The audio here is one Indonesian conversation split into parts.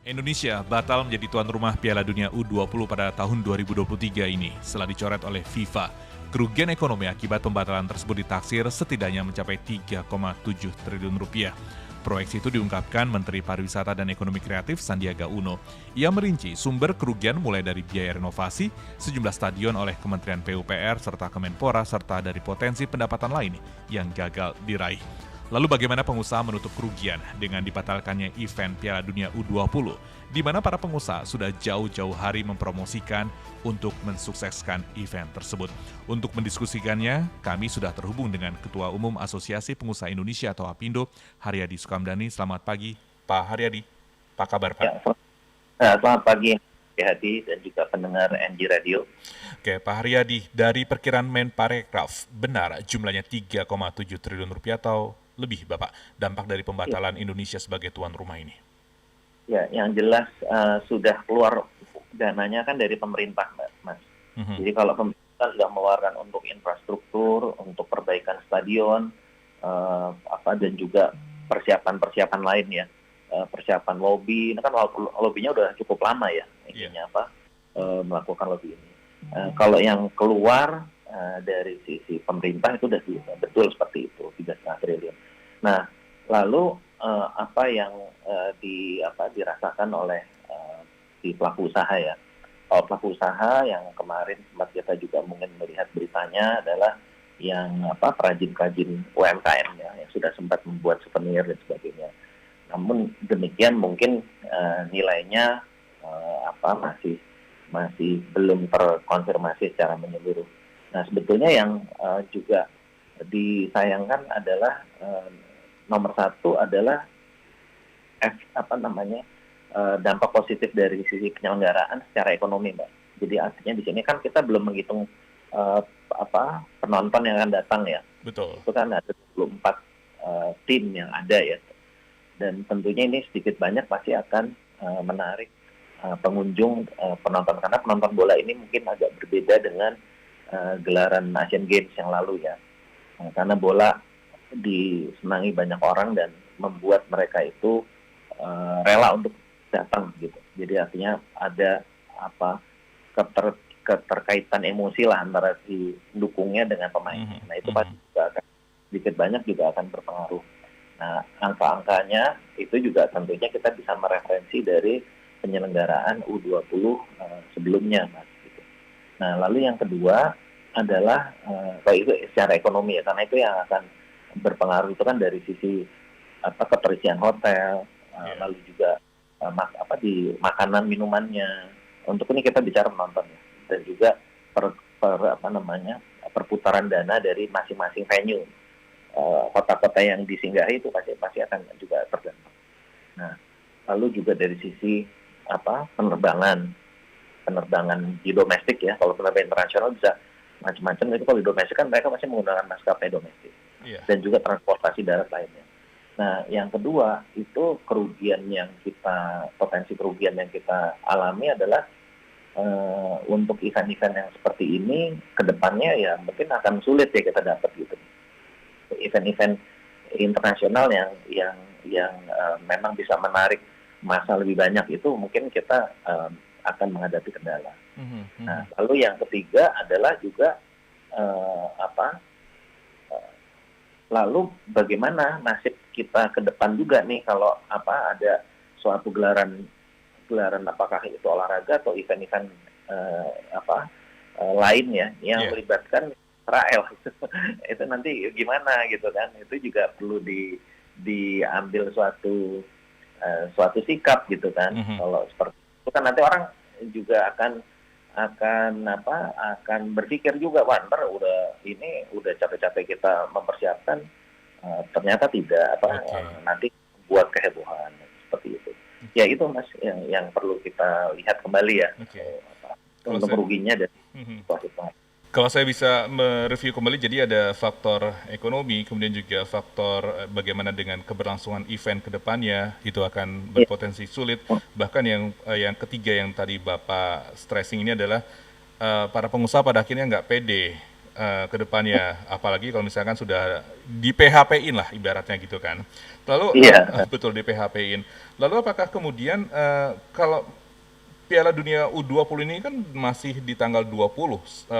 Indonesia batal menjadi tuan rumah Piala Dunia U20 pada tahun 2023 ini setelah dicoret oleh FIFA. Kerugian ekonomi akibat pembatalan tersebut ditaksir setidaknya mencapai 3,7 triliun rupiah. Proyeksi itu diungkapkan Menteri Pariwisata dan Ekonomi Kreatif Sandiaga Uno. Ia merinci sumber kerugian mulai dari biaya renovasi, sejumlah stadion oleh Kementerian PUPR serta Kemenpora serta dari potensi pendapatan lain yang gagal diraih. Lalu bagaimana pengusaha menutup kerugian dengan dibatalkannya event Piala Dunia U20, di mana para pengusaha sudah jauh-jauh hari mempromosikan untuk mensukseskan event tersebut. Untuk mendiskusikannya, kami sudah terhubung dengan Ketua Umum Asosiasi Pengusaha Indonesia atau APindo, Haryadi Sukamdhani. Selamat pagi, Pak Haryadi. Apa kabar, Pak? Selamat pagi, Pak Hadi dan juga pendengar NG Radio. Oke, Pak Haryadi, dari perkiraan Menparekraf, benar jumlahnya 3,7 triliun rupiah atau lebih, Bapak, dampak dari pembatalan Indonesia sebagai tuan rumah ini? Ya, yang jelas sudah keluar dananya kan dari pemerintah, Mas. Jadi kalau pemerintah sudah mengeluarkan untuk infrastruktur, untuk perbaikan stadion, dan juga persiapan-persiapan lain ya, persiapan lobby. Ini kan lobbynya udah cukup lama ya, intinya melakukan lobby ini. Kalau yang keluar dari sisi pemerintah itu sudah betul seperti itu, 3,5 triliun. Nah, lalu apa yang dirasakan oleh si pelaku usaha ya? Kalau pelaku usaha yang kemarin sempat kita juga mungkin melihat beritanya adalah yang perajin-perajin UMKM ya, yang sudah sempat membuat souvenir dan sebagainya. Namun demikian mungkin nilainya masih belum terkonfirmasi secara menyeluruh. Nah, sebetulnya yang juga disayangkan adalah nomor satu adalah dampak positif dari sisi penyelenggaraan secara ekonomi, Mbak. Jadi artinya di sini kan kita belum menghitung penonton yang akan datang ya. Betul. Itu kan ada 24 tim yang ada ya. Dan tentunya ini sedikit banyak pasti akan menarik pengunjung penonton, karena penonton bola ini mungkin agak berbeda dengan gelaran Asian Games yang lalu ya. Karena bola disenangi banyak orang dan membuat mereka itu rela untuk datang gitu. Jadi artinya ada keterkaitan emosi lah antara si dukungnya dengan pemain. Nah itu pasti juga akan sedikit banyak juga akan berpengaruh. Nah angka-angkanya itu juga tentunya kita bisa mereferensi dari penyelenggaraan U20 sebelumnya, Mas. Gitu. Nah lalu yang kedua adalah itu secara ekonomi ya, karena itu yang akan berpengaruh itu kan dari sisi keterisian hotel, lalu juga di makanan minumannya. Untuk ini kita bicara penonton ya, dan juga perputaran dana dari masing-masing venue. Kota-kota yang disinggahi itu pasti akan juga terdampak. Nah, lalu juga dari sisi penerbangan di domestik ya. Kalau penerbangan internasional bisa macam-macam, itu kalau di domestik kan mereka masih menggunakan maskapai domestik dan juga transportasi darat lainnya. Nah, yang kedua itu potensi kerugian yang kita alami adalah untuk event-event yang seperti ini kedepannya ya mungkin akan sulit ya kita dapat gitu. Event-event internasional yang memang bisa menarik massa lebih banyak itu mungkin kita akan menghadapi kendala. Nah, lalu yang ketiga adalah juga lalu bagaimana nasib kita ke depan juga nih kalau ada suatu gelaran apakah itu olahraga atau event-event lain ya yang melibatkan Israel itu nanti gimana gitu kan, itu juga perlu diambil suatu sikap gitu kan. Kalau seperti itu kan nanti orang juga akan berpikir juga, wah ntar udah capek-capek kita mempersiapkan, ternyata tidak nanti buat kehebohan seperti itu. Ya itu Mas yang perlu kita lihat kembali ya untuk ruginya dan situasi. Kalau saya bisa mereview kembali, jadi ada faktor ekonomi, kemudian juga faktor bagaimana dengan keberlangsungan event ke depannya, itu akan berpotensi sulit. Bahkan yang ketiga yang tadi Bapak stressing ini adalah para pengusaha pada akhirnya nggak pede ke depannya, apalagi kalau misalkan sudah di PHP-in lah ibaratnya gitu kan. Lalu betul di PHP-in. Lalu apakah kemudian kalau Piala Dunia U20 ini kan masih di tanggal 20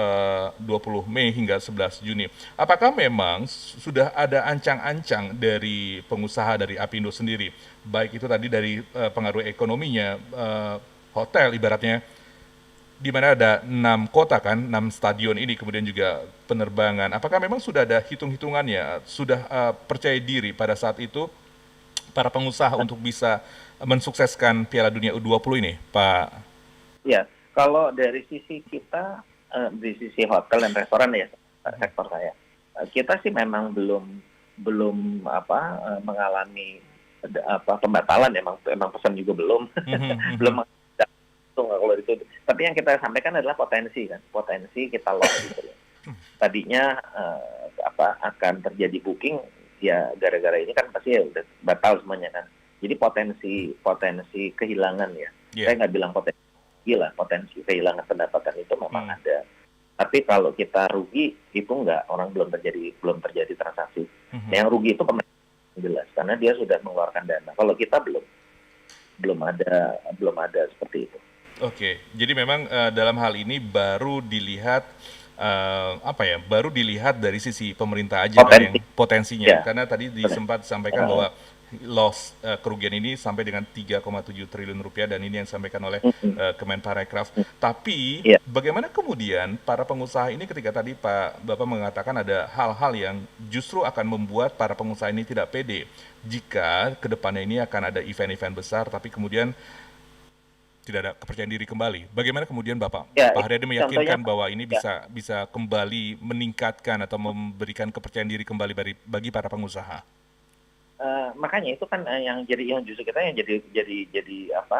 Mei hingga 11 Juni. Apakah memang sudah ada ancang-ancang dari pengusaha dari Apindo sendiri, baik itu tadi dari pengaruh ekonominya, hotel ibaratnya, di mana ada 6 kota kan, 6 stadion ini, kemudian juga penerbangan. Apakah memang sudah ada hitung-hitungannya, sudah percaya diri pada saat itu para pengusaha untuk bisa mensukseskan Piala Dunia U20 ini, Pak? Ya, kalau dari sisi kita, di sisi hotel dan restoran ya, sektor saya, kita sih memang belum mengalami pembatalan, emang pesan juga belum, belum kalau itu. Tapi yang kita sampaikan adalah potensi kita loss gitu. Tadinya akan terjadi booking ya gara-gara ini kan pasti ya udah batal semuanya kan. Jadi potensi kehilangan ya. Saya nggak bilang potensi kehilangan pendapatan itu memang ada. Tapi kalau kita rugi itu nggak, orang belum terjadi transaksi. Yang rugi itu pemerintah jelas karena dia sudah mengeluarkan dana. Kalau kita belum ada seperti itu. Oke, jadi memang dalam hal ini baru dilihat baru dilihat dari sisi pemerintah aja kan yang potensinya, karena tadi sempat disampaikan bahwa loss kerugian ini sampai dengan 3,7 triliun rupiah dan ini yang disampaikan oleh Kemenparekraf. Tapi bagaimana kemudian para pengusaha ini ketika tadi Bapak mengatakan ada hal-hal yang justru akan membuat para pengusaha ini tidak pede jika kedepannya ini akan ada event-event besar tapi kemudian tidak ada kepercayaan diri kembali. Bagaimana kemudian Pak Haryadi meyakinkan bahwa ini bisa kembali meningkatkan atau memberikan kepercayaan diri kembali bagi para pengusaha? Makanya itu kan yang justru kita yang jadi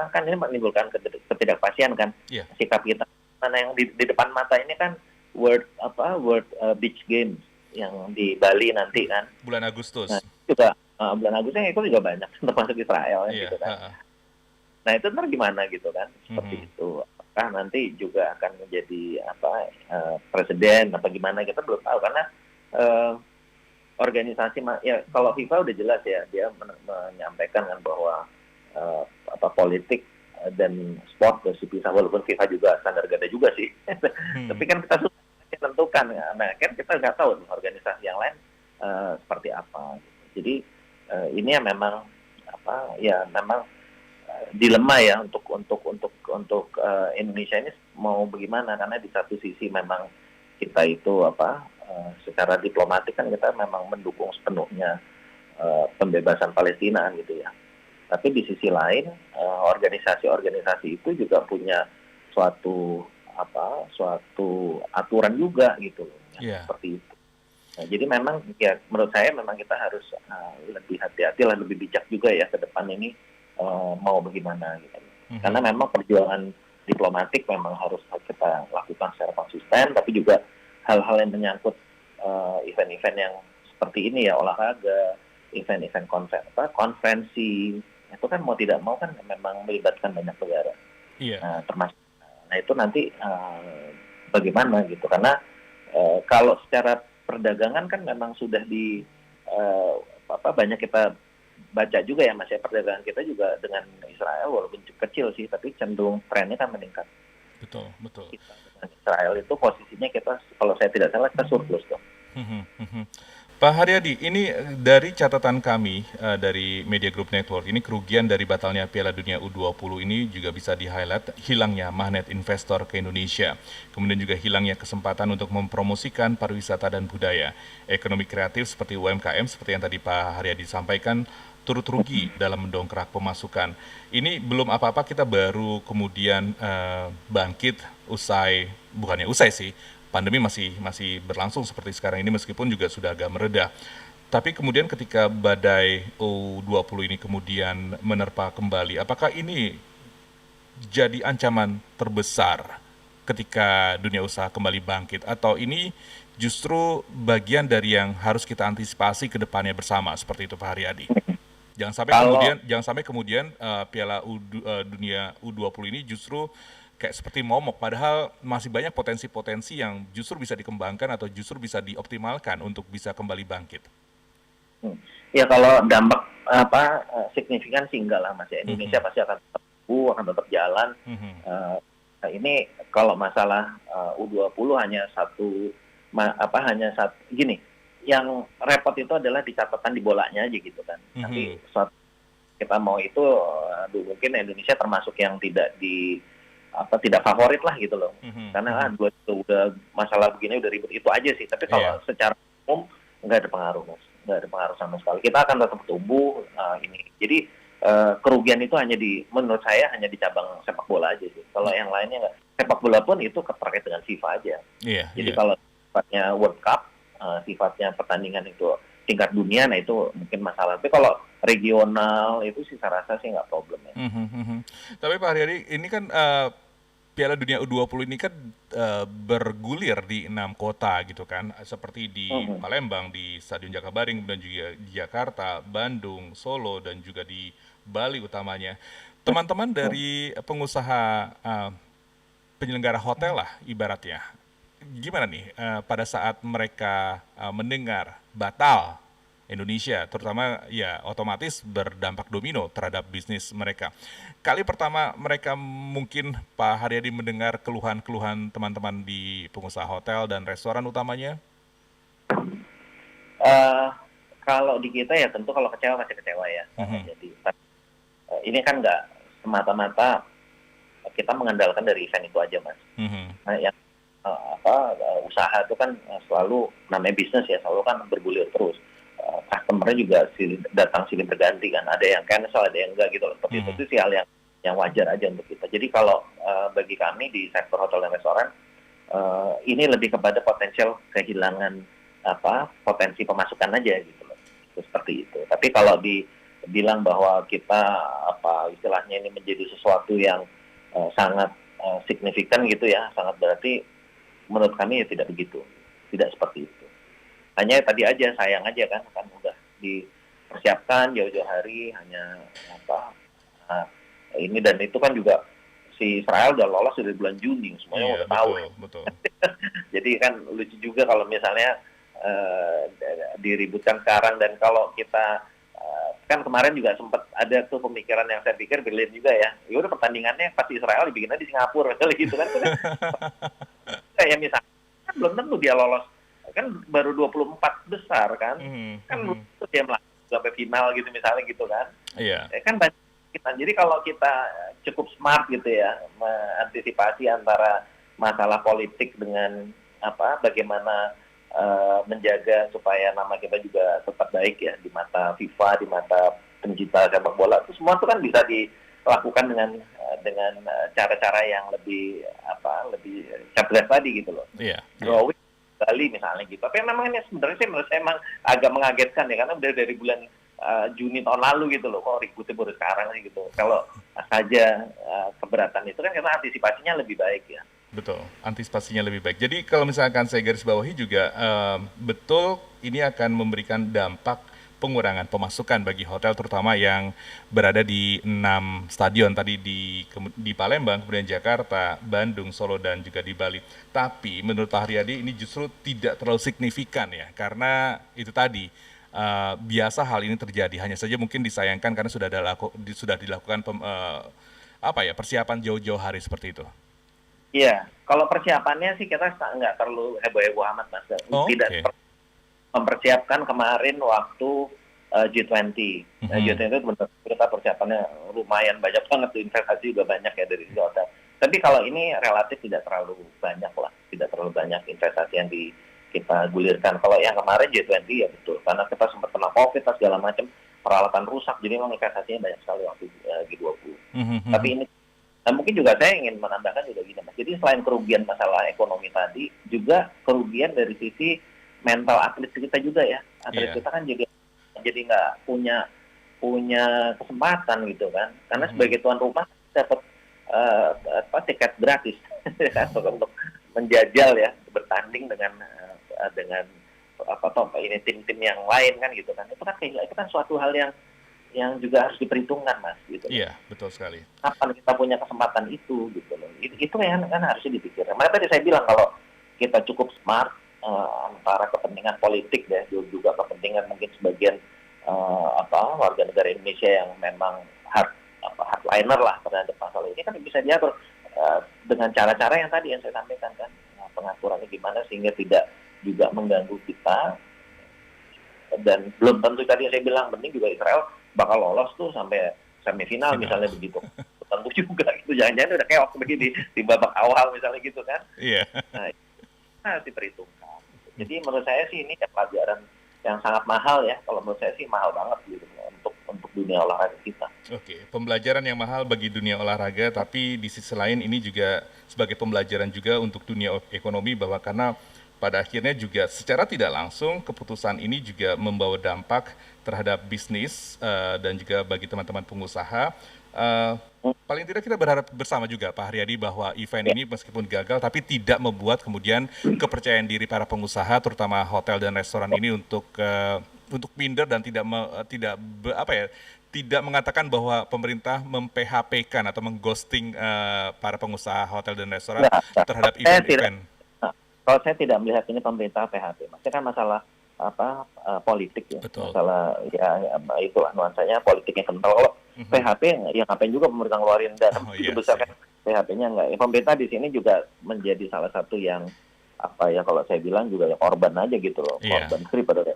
kan ini menimbulkan ketidakpastian kan. Sikap kita mana yang di depan mata ini kan World Beach Games yang di Bali nanti kan bulan Agustus. Juga bulan Agustus itu juga banyak termasuk Israel gitu kan. Nah itu ntar gimana gitu kan, seperti itu. Apakah nanti juga akan menjadi presiden apa gimana, kita belum tahu karena organisasi ya kalau FIFA udah jelas ya, dia menyampaikan kan bahwa politik dan sport harus dipisah, walaupun FIFA juga standar ganda juga sih. Tapi kan kita sudah menentukan ya. Nah kan kita nggak tahu nih organisasi yang lain seperti apa. Jadi ini ya memang memang dilema ya untuk Indonesia ini mau bagaimana, karena di satu sisi memang kita itu secara diplomatik kan kita memang mendukung sepenuhnya pembebasan Palestina gitu ya. Tapi di sisi lain organisasi-organisasi itu juga punya suatu aturan juga gitu loh, seperti itu. Nah, jadi memang ya menurut saya memang kita harus lebih hati-hati lah, lebih bijak juga ya ke depan ini. Mau bagaimana gitu. Karena memang perjuangan diplomatik memang harus kita lakukan secara konsisten, tapi juga hal-hal yang menyangkut event-event yang seperti ini ya, olahraga, event-event konferensi, itu kan mau tidak mau kan memang melibatkan banyak negara. Termasuk. Nah itu nanti bagaimana gitu, karena kalau secara perdagangan kan memang sudah banyak kita baca juga ya Mas ya, perdagangan kita juga dengan Israel walaupun kecil sih, tapi cenderung trennya kan meningkat. Betul. Kita dengan Israel itu posisinya kita, kalau saya tidak salah, kita surplus dong. Pak Haryadi, ini dari catatan kami dari Media Group Network, ini kerugian dari batalnya Piala Dunia U20 ini juga bisa di-highlight hilangnya magnet investor ke Indonesia. Kemudian juga hilangnya kesempatan untuk mempromosikan pariwisata dan budaya. Ekonomi kreatif seperti UMKM, seperti yang tadi Pak Haryadi sampaikan, turut rugi dalam mendongkrak pemasukan. Ini belum apa-apa, kita baru kemudian bangkit bukannya usai sih, pandemi masih berlangsung seperti sekarang ini meskipun juga sudah agak mereda. Tapi kemudian ketika badai U20 ini kemudian menerpa kembali, apakah ini jadi ancaman terbesar ketika dunia usaha kembali bangkit, atau ini justru bagian dari yang harus kita antisipasi ke depannya bersama, seperti itu Pak Haryadi? Jangan sampai kemudian Piala Dunia U20 ini justru kayak seperti momok, padahal masih banyak potensi-potensi yang justru bisa dikembangkan atau justru bisa dioptimalkan untuk bisa kembali bangkit. Ya kalau dampak signifikan sih enggak lah Mas. Indonesia pasti akan tetap jalan. Ini kalau masalah U20 hanya satu gini, yang repot itu adalah di catatan di bolanya aja gitu kan. Nanti saat kita mau itu mungkin Indonesia termasuk yang tidak favorit lah gitu loh. Karena udah masalah begini udah ribet itu aja sih. Tapi kalau secara umum nggak ada pengaruh Mas. Nggak ada pengaruh sama sekali. Kita akan tetap tumbuh ini. Jadi kerugian itu menurut saya hanya di cabang sepak bola aja sih. Kalau yang lainnya nggak. Sepak bola pun itu terkait dengan FIFA aja. Jadi kalau sifatnya World Cup, sifatnya pertandingan itu tingkat dunia, nah itu mungkin masalah. Tapi kalau regional itu sih saya rasa sih nggak problem ya. Tapi Pak Haryadi, ini kan Piala Dunia U20 ini kan bergulir di 6 kota gitu kan, seperti di Palembang, di Stadion Jakabaring, dan juga di Jakarta, Bandung, Solo, dan juga di Bali utamanya. Teman-teman dari pengusaha penyelenggara hotel lah ibaratnya, gimana nih pada saat mereka mendengar batal Indonesia, terutama ya otomatis berdampak domino terhadap bisnis mereka. Kali pertama mereka mungkin Pak Haryadi mendengar keluhan-keluhan teman-teman di pengusaha hotel dan restoran utamanya? Kalau di kita ya tentu kalau kecewa masih kecewa ya. Jadi ini kan nggak semata-mata kita mengandalkan dari event itu aja Mas. Nah, yang usaha itu kan selalu namanya bisnis ya, selalu kan bergulir terus. Customer-nya juga datang silih berganti kan, ada yang cancel, ada yang enggak gitu loh. Tapi itu sih hal yang wajar aja untuk kita. Jadi kalau bagi kami di sektor hotel dan restoran, ini lebih kepada potensial kehilangan potensi pemasukan aja gitu loh. Itu seperti itu. Tapi kalau dibilang bahwa kita istilahnya ini menjadi sesuatu yang sangat signifikan gitu ya, sangat berarti, menurut kami ya tidak begitu, tidak seperti itu. Hanya tadi aja sayang aja kan udah dipersiapkan jauh-jauh hari, hanya ini dan itu kan juga si Israel udah lolos dari bulan Juni, semuanya udah tahu. Betul. Jadi kan lucu juga kalau misalnya diributkan sekarang, dan kalau kita kan kemarin juga sempat ada tuh pemikiran yang saya pikir berlian juga ya. Ya udah pertandingannya pasti Israel dibikinnya di Singapura gitu kan. Kayak misalnya kan belum tentu dia lolos, kan baru 24 besar kan. Kan belum tentu dia melaju sampai final gitu misalnya gitu kan. Kan banyak kita. Jadi kalau kita cukup smart gitu ya, mengantisipasi antara masalah politik dengan bagaimana menjaga supaya nama kita juga tetap baik ya di mata FIFA, di mata pencinta sepak bola, itu semua itu kan bisa dilakukan dengan cara-cara yang lebih cerdas tadi gitu loh. Drawing Bali misalnya gitu. Tapi memang ini sebenarnya menurut saya emang agak mengagetkan ya, karena udah dari bulan Juni tahun lalu gitu loh, kok ributnya baru sekarang sih gitu. Kalau saja keberatan itu kan karena antisipasinya lebih baik ya. Betul, antisipasinya lebih baik. Jadi kalau misalkan saya garis bawahi juga, betul ini akan memberikan dampak pengurangan pemasukan bagi hotel, terutama yang berada di 6 stadion tadi, di Palembang, kemudian Jakarta, Bandung, Solo, dan juga di Bali. Tapi menurut Pak Haryadi ini justru tidak terlalu signifikan ya, karena itu tadi, biasa hal ini terjadi. Hanya saja mungkin disayangkan karena sudah dilakukan persiapan jauh-jauh hari seperti itu. Iya, kalau persiapannya sih kita nggak terlalu heboh-heboh amat Mas. Tidak mempersiapkan kemarin waktu G20. G20 itu benar kita persiapannya lumayan banyak banget, investasi juga banyak ya dari hotel. Tapi kalau ini relatif tidak terlalu banyak lah, tidak terlalu banyak investasi yang kita gulirkan. Kalau yang kemarin G20 ya betul, karena kita sempat kena COVID segala macam, peralatan rusak, jadi memang investasinya banyak sekali waktu G20. Tapi ini mungkin juga saya ingin menambahkan juga gini Mas. Jadi selain kerugian masalah ekonomi tadi, juga kerugian dari sisi mental atlet kita juga ya. Atlet kita kan juga jadi nggak punya kesempatan gitu kan. Karena sebagai tuan rumah dapat tiket gratis untuk menjajal ya, bertanding dengan ini tim-tim yang lain kan gitu kan. Itu kan suatu hal yang yang juga harus diperhitungkan, Mas, gitu. Iya, betul sekali. Kapan kita punya kesempatan itu, gitu loh. Itu yang kan harusnya dipikirkan. Makanya tadi saya bilang kalau kita cukup smart antara kepentingan politik ya, juga kepentingan mungkin sebagian warga negara Indonesia yang memang hardliner lah terhadap masalah ini, kan bisa diatur dengan cara-cara yang tadi yang saya sampaikan kan, pengaturannya gimana sehingga tidak juga mengganggu kita. Dan belum tentu tadi yang saya bilang, penting juga Israel bakal lolos tuh sampai semifinal misalnya begitu. Tentu juga itu jangan-jangan udah keok begini di babak awal misalnya gitu kan. Iya. Nah, itu harus diperhitungkan. Jadi menurut saya sih ini pelajaran yang sangat mahal ya. Kalau menurut saya sih mahal banget gitu untuk dunia olahraga kita. Oke, pembelajaran yang mahal bagi dunia olahraga, tapi di sisi lain ini juga sebagai pembelajaran juga untuk dunia ekonomi, bahwa karena pada akhirnya juga secara tidak langsung keputusan ini juga membawa dampak terhadap bisnis dan juga bagi teman-teman pengusaha. Paling tidak kita berharap bersama juga Pak Haryadi bahwa event ini meskipun gagal tapi tidak membuat kemudian kepercayaan diri para pengusaha terutama hotel dan restoran ini untuk minder dan tidak mengatakan bahwa pemerintah mem-PHP-kan atau mengghosting para pengusaha hotel dan restoran terhadap event-event. Kalau saya tidak melihat ini pemerintah PHP, maksudnya kan masalah politik ya. Betul. Masalah itulah nuansanya politiknya kental. Kalau PHP ya ngapain juga pemerintah ngeluarin dana begitu besar kan, PHP-nya enggak. Pemerintah di sini juga menjadi salah satu yang kalau saya bilang juga ya korban aja gitu loh, korban free pada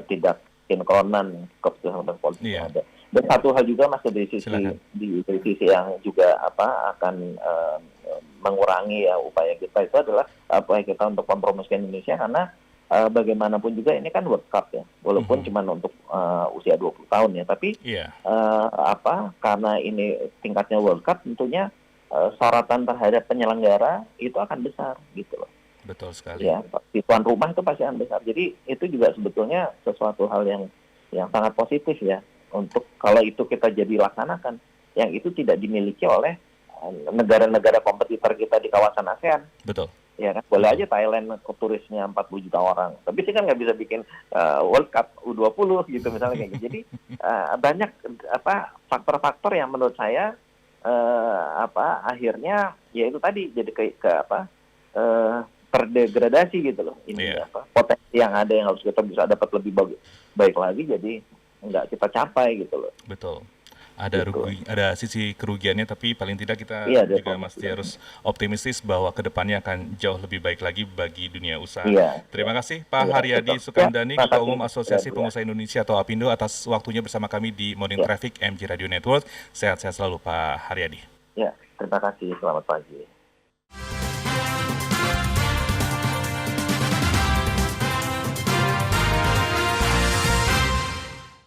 tidak sinkronan keputusan politik yang ada. Dan satu hal juga Mas dari sisi yang juga akan mengurangi ya upaya kita itu adalah upaya kita untuk mempromosikan Indonesia, karena bagaimanapun juga ini kan World Cup ya, walaupun cuma untuk usia 20 tahun ya, tapi karena ini tingkatnya World Cup tentunya sorotan terhadap penyelenggara itu akan besar gitu loh. Betul sekali. Ya, di tuan rumah itu pasti akan besar. Jadi itu juga sebetulnya sesuatu hal yang sangat positif ya, untuk kalau itu kita jadi laksanakan, yang itu tidak dimiliki oleh negara-negara kompetitor kita di kawasan ASEAN. Betul. Ya kan, boleh aja Thailand turisnya 40 juta orang, tapi sih kan nggak bisa bikin World Cup U20 gitu misalnya kayak gitu. Jadi banyak faktor-faktor yang menurut saya akhirnya ya itu tadi jadi terdegradasi gitu loh. Ini potensi yang ada yang harus kita bisa dapat lebih baik lagi, jadi nggak kita capai gitu loh. Betul. Ada sisi kerugiannya, tapi paling tidak kita juga mesti harus optimistis bahwa kedepannya akan jauh lebih baik lagi bagi dunia usaha. Terima kasih Pak Haryadi Sukandani, Ketua Umum Asosiasi Pengusaha Indonesia atau APindo, atas waktunya bersama kami di Morning Traffic MG Radio Network. Sehat-sehat selalu Pak Haryadi. Ya, terima kasih. Selamat pagi.